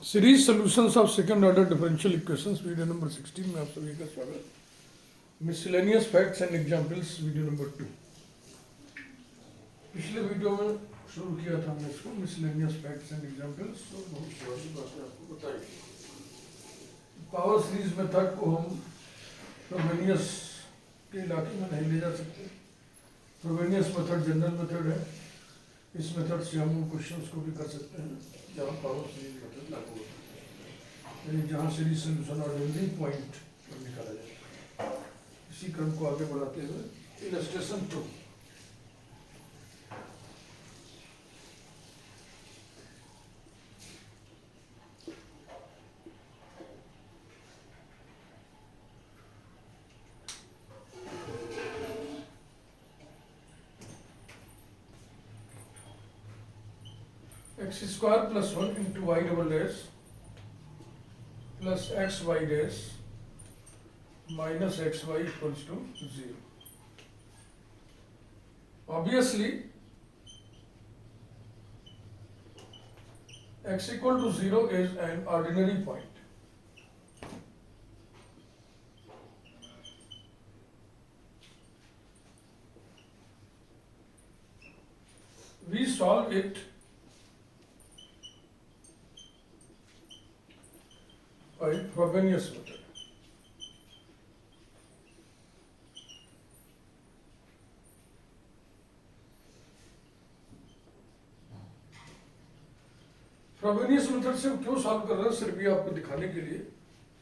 Series solutions of second order differential equations video number 16 में आप सभी का स्वागत। Miscellaneous facts and examples video number 2। पिछले वीडियो में शुरू किया था हमने इसको मिसलेनियस फैक्ट्स एंड एग्जांपल्स, तो बहुत सारी बातें आपको बताई। पावर सीरीज मेथड को हम फ्रोबेनियस के इलाके में नहीं ले जा सकते। फ्रोबेनियस मेथड जनरल मेथड है। इस मेथड से हम उन क्वेश्चंस को भी कर सकते हैं जहाँ पावर सीरीज मेथड लागू होता है, यानी जहाँ सीरीज सोल्यूशन और एवरी पॉइंट पर निकाला जाए। इसी क्रम को आगे बढ़ाते हुए illustration 2। X square plus 1 into y double dash plus x y dash minus x y equals to 0। Obviously x equal to 0 is an ordinary point. We solve it by Frobenius method. Frobenius method से क्यों solve कर रहे हैं, सिर्फ ये आपको दिखाने के लिए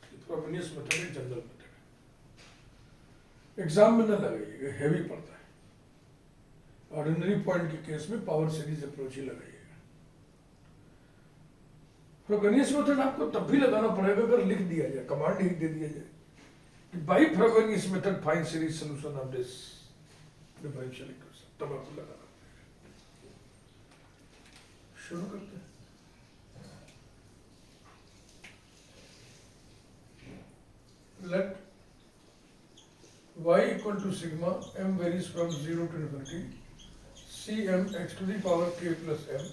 कि फ्रोबेनियस मेथड एक जनरल मेथड है। एग्जाम में न लगाइएगा, हैवी पड़ता है। ऑर्डिनरी पॉइंट के केस में पावर सीरीज अप्रोच ही लगाइएगा। फ्रोबेनियस मेथड आपको तब भी लगाना पड़ेगा अगर लिख दिया जाए, कमांड ही दे दिया जाए कि by Frobenius method find series solution of this differential equation, तब आपको लगाना पड़ेगा। शुरू करते हैं। Let y equal to sigma m varies from 0 to infinity cm x to the power k plus m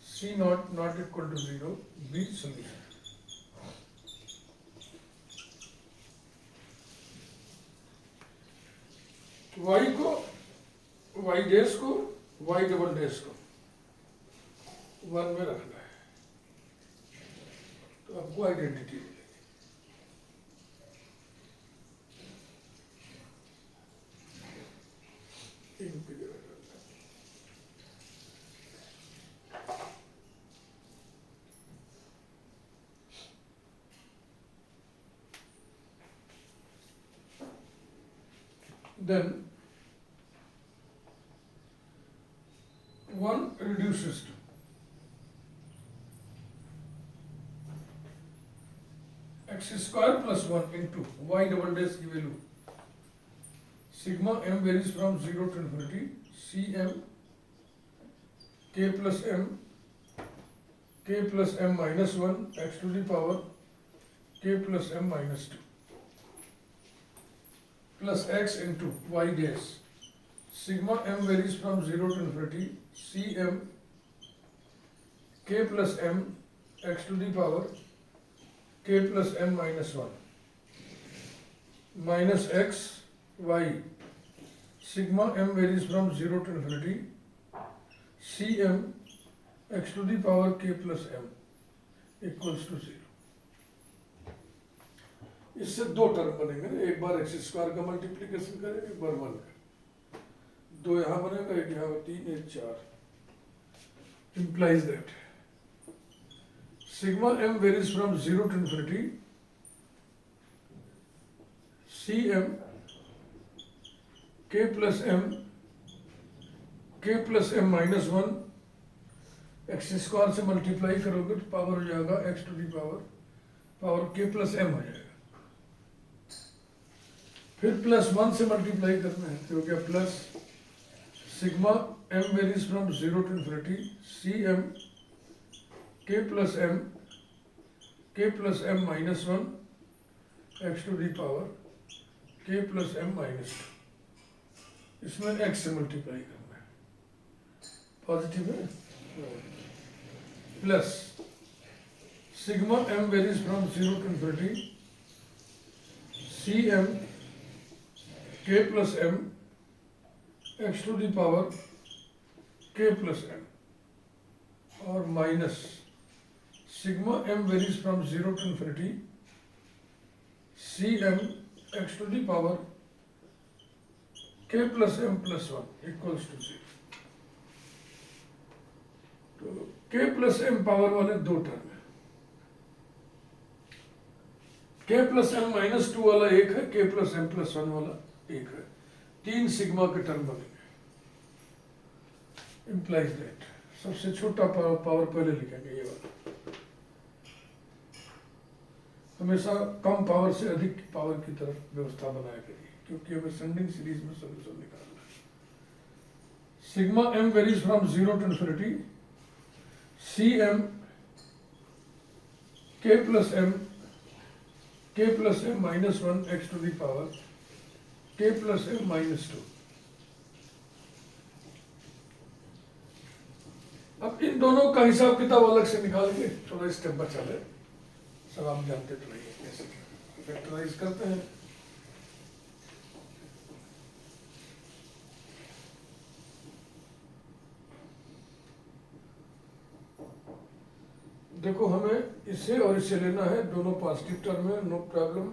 c not equal to 0 be solution। y को y dash को y double dash को 1 में रखना है, तो आपको आइडेंटिटी मिलेगी। Then 1 reduces to x square plus 1 into y double dash की value sigma m varies from 0 to infinity cm k plus m minus 1 x to the power k plus m minus 2 plus x into y dash sigma m varies from 0 to infinity cm k plus m x to the power k plus m minus 1 minus x y sigma m varies from 0 to infinity cm x to the power k plus m equals to 0। इससे दो term बनेंगे ना, एक बार x square का multiplication करेंगे, एक बार 1 का। 2 यहाँ बनेगा, एक यहाँ 3, एक 4। implies that sigma m varies from 0 to infinity cm k plus m minus 1 x square से मल्टीप्लाई करोगे तो पावर हो जाएगा x to the power k plus m हो जाएगा। फिर प्लस 1 से मल्टीप्लाई करना है तो क्या plus sigma m varies from 0 to infinity cm k plus m minus 1 x to the power k plus m minus 2। इसमें x से मल्टीप्लाई करना है, पॉजिटिव है, plus sigma m varies from 0 to infinity, Cm k plus m x to the power k plus m, और minus sigma m varies from 0 to infinity, Cm x to the power k plus m plus 1 equals to 0. तो k plus m power वाले दो term है, k plus m minus 2 वाला एक है, k plus m plus 1 वाला एक है, तीन सिग्मा के टर्म बनेंगे. इम्प्लाइज दैट सबसे छोटा पावर पहले लिखेंगे, ये वाला हमेशा कम पावर से अधिक पावर की तरफ व्यवस्था बनाया करिए, क्योंकि हमें सेंडिंग सीरीज में सोल्यूशन निकालना है. Sigma m varies from 0 to infinity, Cm k plus m minus 1 x to the power k plus m minus 2. अब इन दोनों का हिसाब किताब अलग से निकालेंगे, थोड़ा स्टेप बचा ले, सब आप जानते तो नहीं है कैसे फैक्टराइज करते हैं. देखो हमें इसे और इसे लेना है, दोनों पॉजिटिव टर्म है, no problem.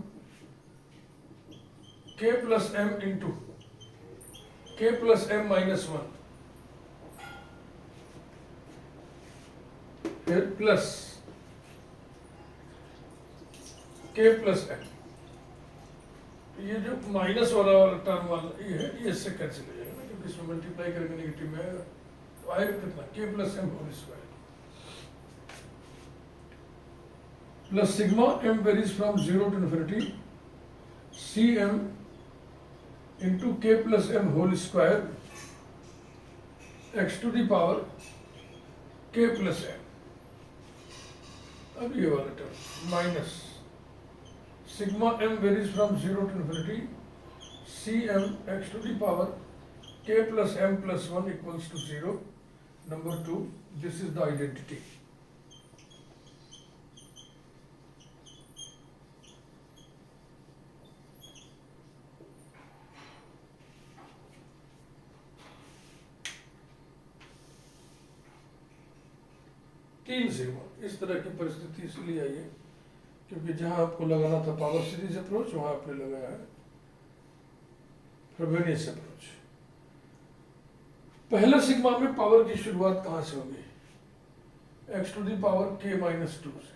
k plus m into k plus m minus 1 फिर प्लस k प्लस m. ये जो माइनस वाला टर्म वाला ये है, ये इससे कैंसिल हो जाएगा, क्योंकि इसमें मल्टीप्लाई करके नेगेटिव में आएगा. तो आएगा कितना, k plus m whole square plus sigma m varies from 0 to infinity, Cm into k plus m whole square x to the power k plus m. अब ये वाला term minus sigma m varies from 0 to infinity, Cm x to the power k plus m plus 1 equals to 0. Number 2, this is the identity. तीन sigma. इस तरह की परिस्थिति इसलिए आई है क्योंकि जहां आपको लगाना था पावर सीरीज अप्रोच, वहां आपने लगाया है फ्रोबेनियस अप्रोच. पहले सिग्मा में पावर की शुरुआत कहां से होगी, x to the power k minus 2 से,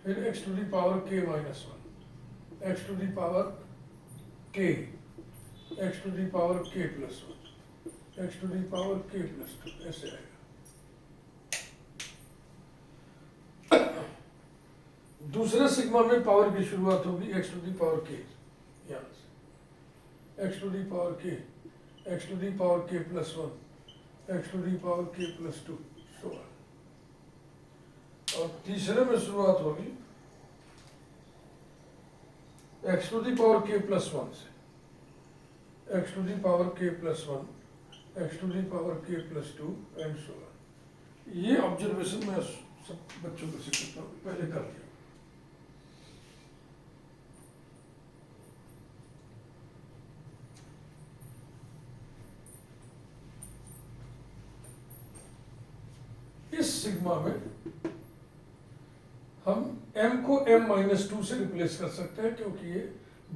फिर x to the power k minus 1, x to the power k, x to the power k plus 1, x to the power k plus 2, ऐसे आएगा. दूसरे सिग्मा में पावर की शुरुआत होगी x to the power k, यहाँ से x to the power k, x to the power k plus 1, x to the power k plus 2, so on. और तीसरे में शुरुआत होगी x to the power k plus 1 से, x to the power k plus 1, x to the power k plus 2 and so on. ये observation मैं सब बच्चों को सिखाता हूँ, पहले कर दिया. इस सिग्मा में हम m को m माइनस 2 से रिप्लेस कर सकते हैं, क्योंकि ये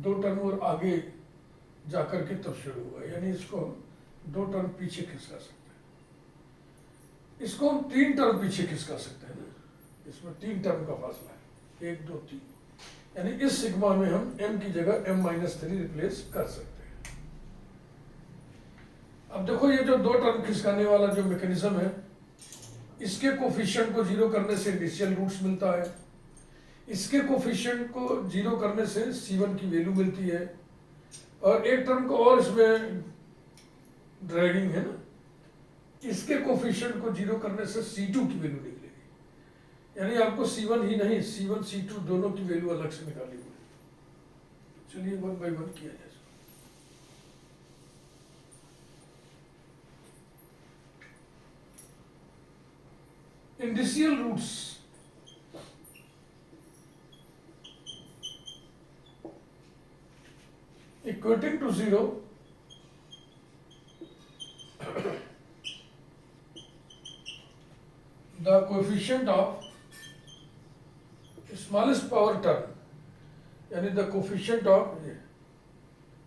दो टर्म और आगे जाकर के तब शुरू हुआ, यानी इसको हम दो टर्म पीछे खिसका सकते हैं. इसको हम तीन टर्म पीछे खिसका सकते हैं ना, इसमें तीन टर्म का फासला है, 1 2 3, यानी इस सिग्मा में हम m की जगह m माइनस 3 रिप्लेस कर सकते हैं. अब देखो ये जो दो टर्म खिसकाने वाला जो मैकेनिज्म है, इसके कोफिशिएंट को जीरो करने से इनिशियल रूट्स मिलता है, इसके कोफिशिएंट को जीरो करने से C1 की वैल्यू मिलती है, और एक टर्म को और इसमें ड्रैगिंग है ना, इसके कोफिशिएंट को जीरो करने से C2 की वैल्यू निकलेगी. यानी आपको C1 ही नहीं, C1 C2 दोनों की वैल्यू अलग से निकालनी पड़ेगी. चलिए 1 बाय 1 किया जाए. इंडिशियल roots equating to 0, the coefficient of smallest power term, यानी the coefficient of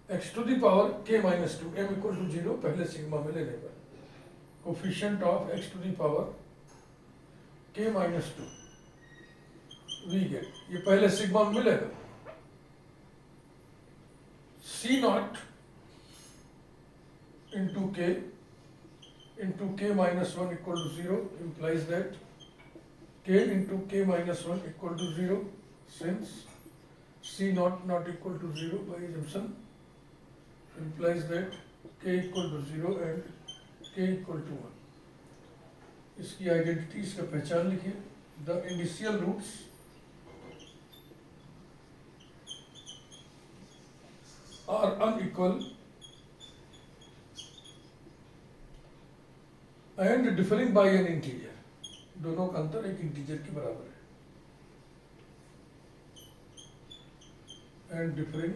x to the power k minus 2, m equal to 0 पहले सिग्मा में लेने पर, coefficient of x to the power k minus 2 we get, ये पहले sigma में मिलेगा, c naught into k minus 1 equal to 0 implies that k into k minus 1 equal to 0, since c naught not equal to 0 by assumption implies that k equal to 0 and k equal to 1. इसकी identity, इसका पहचान लिखिए. The initial roots are unequal and differing by an integer. दोनों का अंतर एक integer के बराबर है. And differing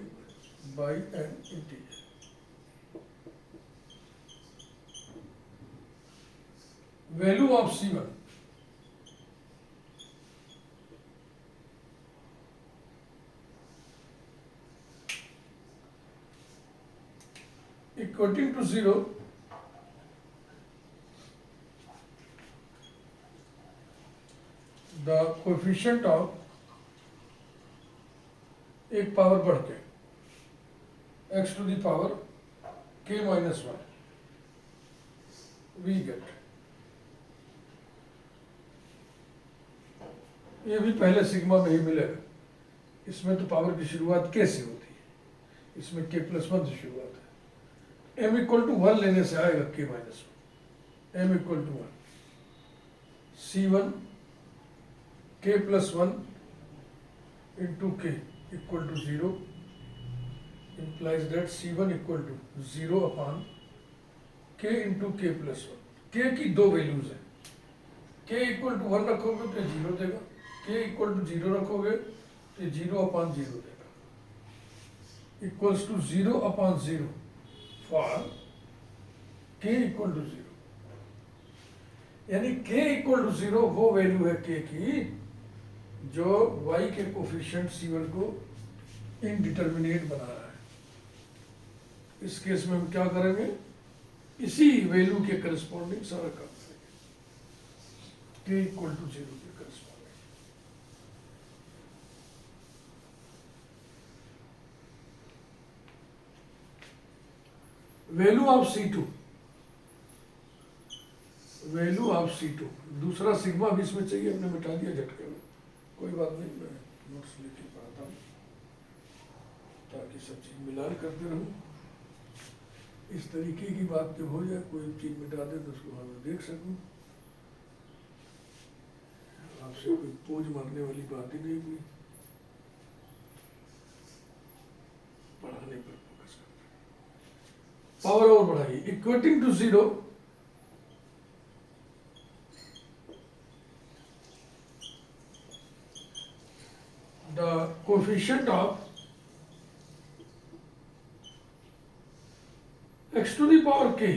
by an integer. Value of C1 equating to 0, the coefficient of एक पावर बढ़ के x to the power k minus 1 we get. ये भी पहले सिग्मा में ही मिलेगा. इसमें तो पावर की शुरुआत k से होती है, इसमें k plus 1 से शुरुआत है. m equal to 1 लेने से आएगा k minus 1, m equal to 1, c1 k plus 1 into k equal to 0 implies that c1 equal to 0 upon k into k plus 1. k की दो वैल्यूज हैं, k equal to 1 रखोगे तो 0 देगा, k equal to 0 रखोगे तो 0 upon 0 देगा, equals to 0 upon 0 for k equal to 0. यानी k equal to 0 वो वैल्यू है k की जो y के कोफिशिएंट C1 को इनडिटर्मिनेट बना रहा है. इस केस में हम क्या करेंगे, इसी वैल्यू के करस्पॉन्डिंग सारा काम करेंगे, k इक्वल टू 0 के corresponding. Value of C2, value of C2, दूसरा सिग्मा भी इसमें चाहिए, हमने मिटा दिया झटके में, कोई बात नहीं, मैं नोट्स लेके पढ़ाता हूँ ताकि सब चीज मिलान करते रहूँ. इस तरीके की बात जब हो जाए, कोई चीज मिटा दे तो उसको मैं देख सकूँ. आपसे कोई पोज मारने वाली बात ही नहीं हुई, पढ़ाने पर फोकस करते हैं. पावर और बढ़ाइए, equating to 0 the coefficient of x to the power k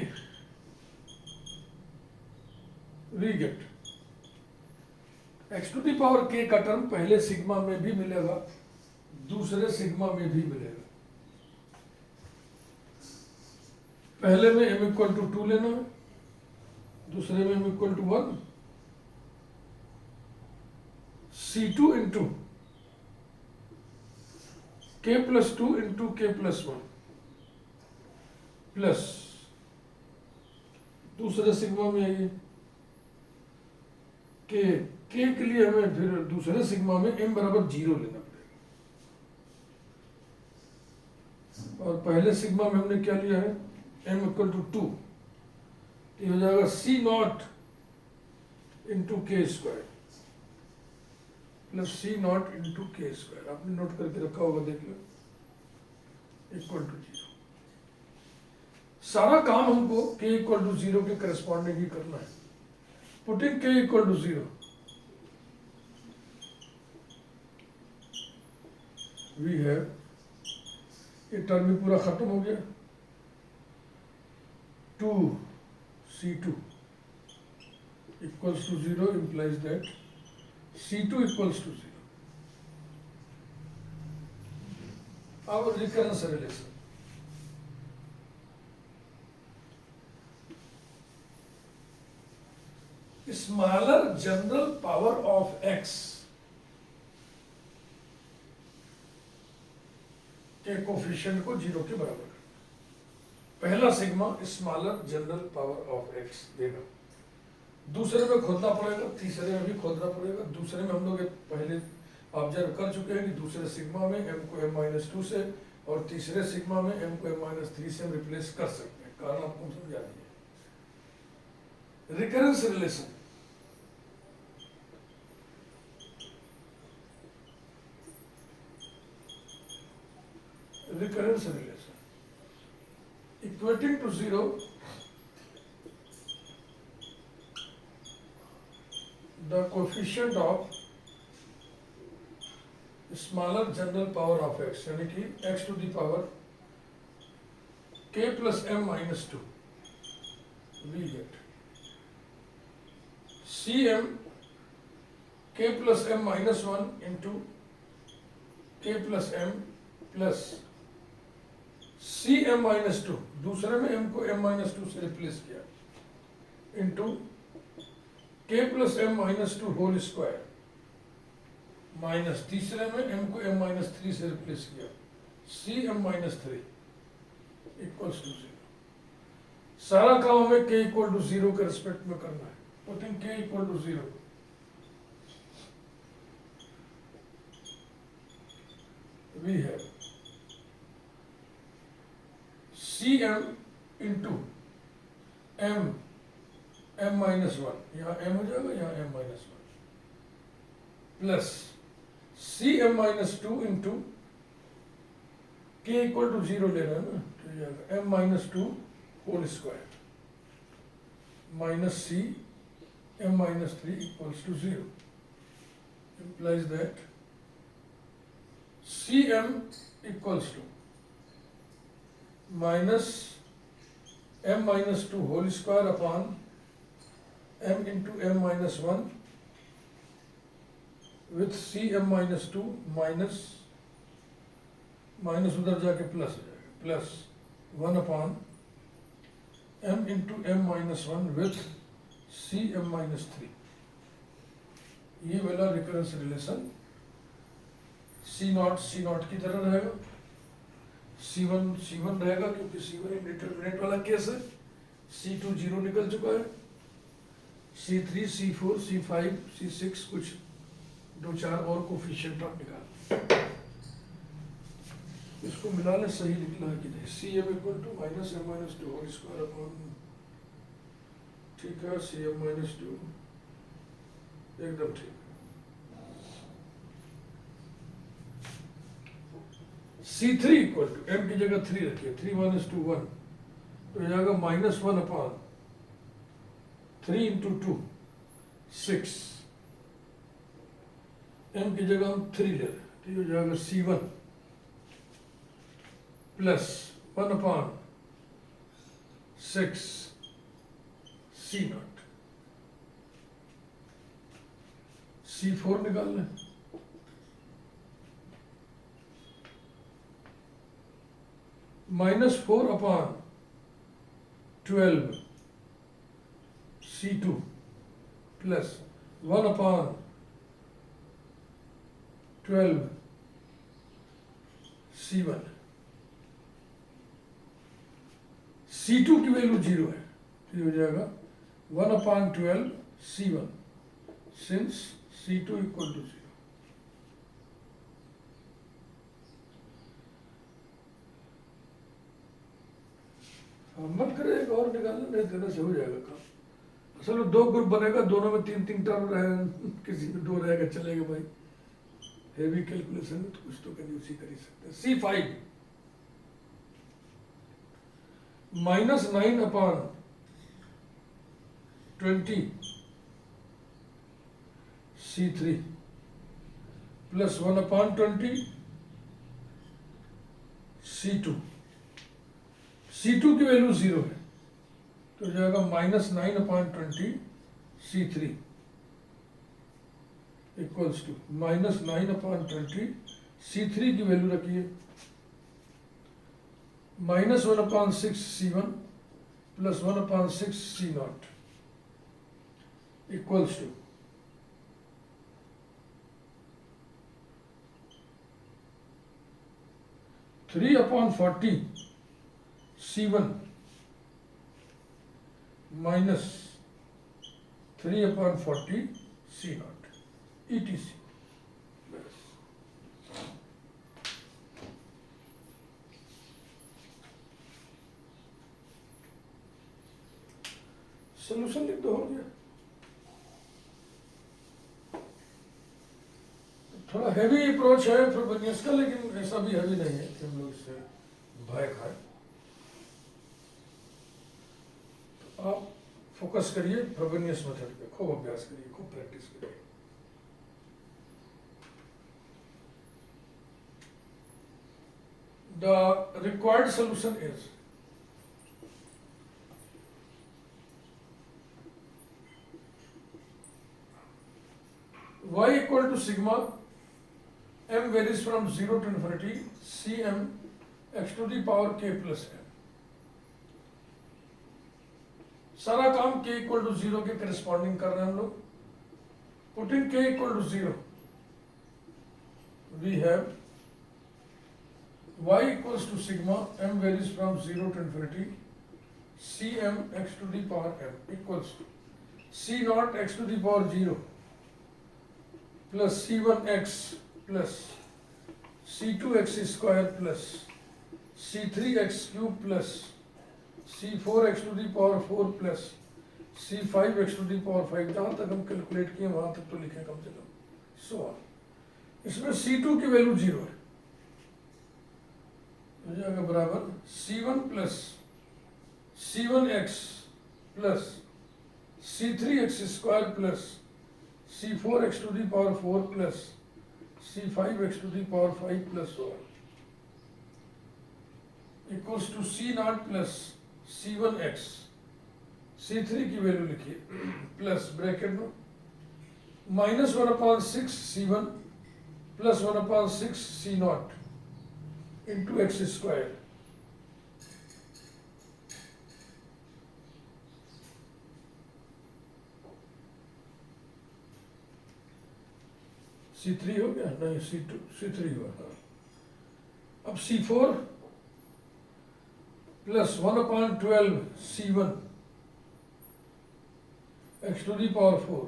we get. x to the power k का टर्म पहले सिग्मा में भी मिलेगा, दूसरे सिग्मा में भी मिलेगा. पहले में m इक्वल टू 2 लेना है, दूसरे में m equal to 1, c2 into k plus 2 into k plus 1 plus दूसरे सिग्मा में आइए k के लिए हमें फिर दूसरे सिग्मा में m बराबर 0 लेना पड़ेगा, और पहले सिग्मा में हमने क्या लिया है, m इक्वल टू 2, ये हो जाएगा c नॉट इंटू के square plus c not into के स्क्वायर. आपने नोट करके रखा होगा, देख लो, इक्वल टू 0. सारा काम हमको k इक्वल टू 0 के करस्पॉन्डिंग ही करना है. Putting k equal to 0, we have ये टर्म भी पूरा खत्म हो गया। 2C2 equals to 0 implies that C2 equals to 0. Our recurrence relation. Smaller general power of X के कोफिशिएंट को 0 के बराबर कर। पहला sigma smaller general power of X देगा, दूसरे में खोदना पड़ेगा, तीसरे में भी खोदना पड़ेगा। दूसरे में हम लोग पहले ऑब्जर्व कर चुके हैं कि दूसरे सिग्मा में m को m-2 से और तीसरे सिग्मा में m को m-3 से हम रिप्लेस कर सकते हैं। कारण आपको समझा दिए। Recurrence relation, recurrence relation equating to 0 the coefficient of smaller general power of x यानी कि x to the power k plus m-2 we get cm k plus m-1 into k plus m plus cm-2, दूसरे में m को m-2 से replace किया, into k plus m-2 whole square minus तीसरे में m को m-3 से replace किया, cm-3 इक्वल्स टू 0। सारा काम हमें k इक्वल टू 0 के रिस्पेक्ट में करना है। Putting k equal to 0, we have cm into m m-1, यहाँ m हो जाएगा, यहाँ m-1 plus cm-2 into k equal to 0 ले रहे हैं ना, तो जाएगा m-2 whole square minus cm-3 equals to 0 implies that cm equals to minus m-2 whole square upon m into m-1 with cm-2 minus minus उधर जाके plus हो जाएगा, plus 1 upon m into m-1 with cm-3। ये वाला recurrence relation C0 की तरह रहेगा, C1 रहेगा क्योंकि C1 इंडिटरमिनेट वाला केस है, C2 0 निकल चुका है, C3 C4 C5 C6 कुछ 2-4 और कोफिशिएंट आप निकाल, इसको मिला ले, सही निकला है कि नहीं। Cm equal to minus m-2 whole square upon, ठीक है, Cm-2 एकदम ठीक। C3 इक्वल टू m की जगह 3 रखिए, 3 - 2 1, तो हो जाएगा -1 अपॉन 3 इंटू 2 6, m की जगह हम 3 ले रहे हैं, तो ये हो जाएगा C1 plus 1 upon 6 C0। C4 निकाल लें, -4 upon 12 C2 plus 1 upon 12 C1। C2 की वैल्यू 0 है, तो ये हो जाएगा 1 upon 12 C1 since C2 equal to 0। मत करें, एक और निकालना, नहीं देने से हो जाएगा काम। असल में 2 ग्रुप बनेगा, दोनों में 3-3 टर्म रहेगा, किसी में 2 रहेगा, चलेगा भाई। हेवी कैलकुलेशन में तो कुछ तो कंजूसी कर ही सकते हैं। C5 -9 upon 20 C3 plus 1 upon 20 C2 की वैल्यू 0 है तो जाएगा -9/20 C3 इक्वल्स टू -9/20 C3 की वैल्यू रखिए -1/6 C1 plus 1/6 C0 equals to 3/40 C1 minus 3/40 C0 ETC। Solution लिख दो, हो गया। थोड़ा हैवी अप्रोच है फ्रोबेनियस का, लेकिन ऐसा भी हैवी नहीं है कि हम लोग इससे भय खाए। तो आप फोकस करिए फ्रोबेनियस मेथड पे, खूब अभ्यास करिए, खूब प्रैक्टिस करिए। The required solution is y equal to sigma m varies from 0 to infinity cm x to the power k plus m। सारा काम k equal to 0 के करस्पॉन्डिंग कर रहे हैं हम लोग। Putting k equal to 0 we have y equals to sigma m varies from 0 to infinity cm x to the power m equals to c naught x to the power 0 plus c1x plus c2x square plus c3x cube plus c4x to the power 4 plus c5x to the power 5। जहाँ तक हम calculate किए वहाँ तक तो लिखे कम से कम, सो इसमें c2 की वैल्यू 0 है, हो जाएगा बराबर c1 plus c1x plus c3x square plus c4x to the power 4 plus c5x to the power 5 plus so on equals to c0 plus c1x c3 की वैल्यू लिखिए प्लस ब्रैकेट में -1/6 c1 plus 1/6 c0 into x square C3 हो गया, नहीं C2 C3 हुआ। हाँ, अब C4 plus 1/12 C1 x to the power 4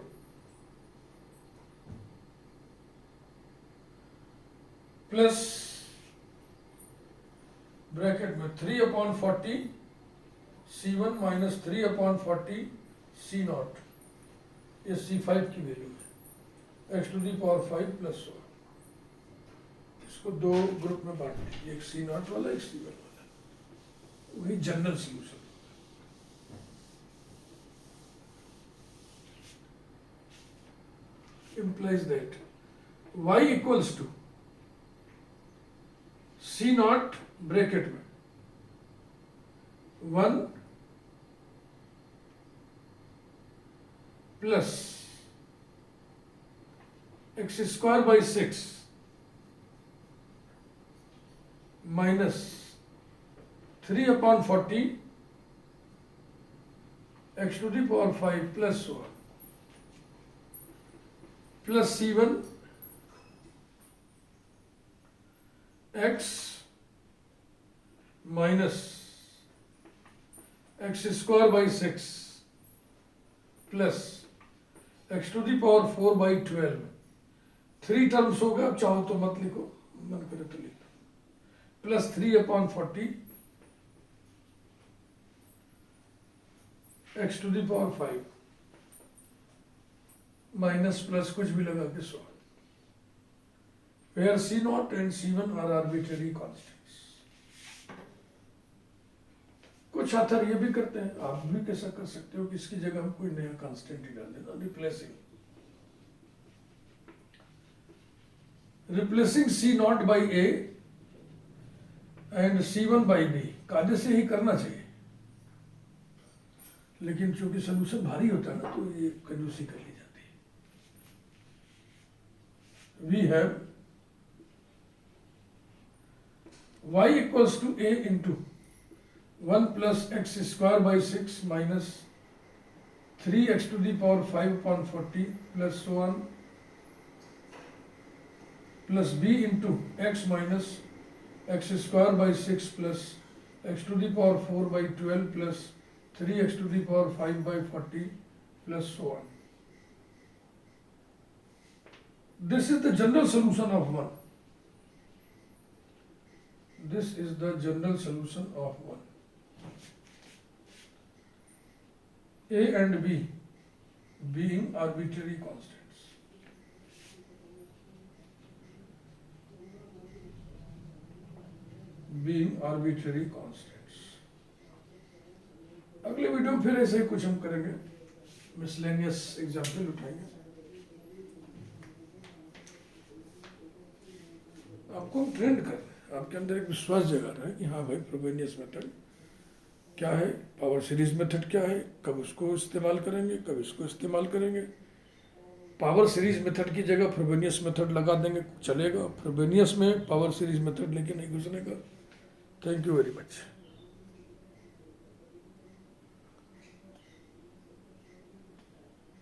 plus bracket में 3/40 C1 माइनस 3/40 C0, ये C5 की वैल्यू है x to the power 5 plus 1। इसको दो ग्रुप में बांट दीजिए, एक C0 वाला एक C1 वाला, वही general solution. implies that y equals to C0 bracket में 1 plus x square by 6 minus 3/40 x to the power 5 plus 1 plus C1 x minus x square by 6 plus x to the power 4 by 12। 3 terms हो गए, अब चाहो तो मत लिखो, मन करे तो लिख लो, plus 3/40 x to the power 5 minus plus कुछ भी लगा के 100, where C0 and C1 are arbitrary constants। कुछ ऑथर ये भी करते हैं, आप भी कैसा कर सकते हो कि इसकी जगह हम कोई नया कांस्टेंट ही डाल देना, replacing C0 by A and C1/B कायदे से ही करना चाहिए, लेकिन चूंकि सोल्यूशन भारी होता है ना तो ये कंजूसी कर ली जाती है। We have y equals to a into 1 plus x square by 6 minus 3x to the power 5/40 plus so on plus b into x minus x square by 6 plus x to the power 4/12 plus 3x to the power 5/40 plus so on. This is the general solution of 1. This is the general solution of 1. A and B being arbitrary constants. Being arbitrary constants. अगले video में फिर ऐसे ही कुछ हम करेंगे, miscellaneous example उठाएंगे। आपको हम ट्रेंड कर रहे हैं, आपके अंदर एक विश्वास जगा रहा है कि हाँ भाई फ्रोबेनियस मेथड क्या है, पावर सीरीज मेथड क्या है, कब उसको इस्तेमाल करेंगे, कब इसको इस्तेमाल करेंगे। पावर सीरीज मेथड की जगह फ्रोबेनियस मेथड लगा देंगे, चलेगा। फ्रोबेनियस में पावर सीरीज मेथड लेके नहीं घुसने का। Thank you very much.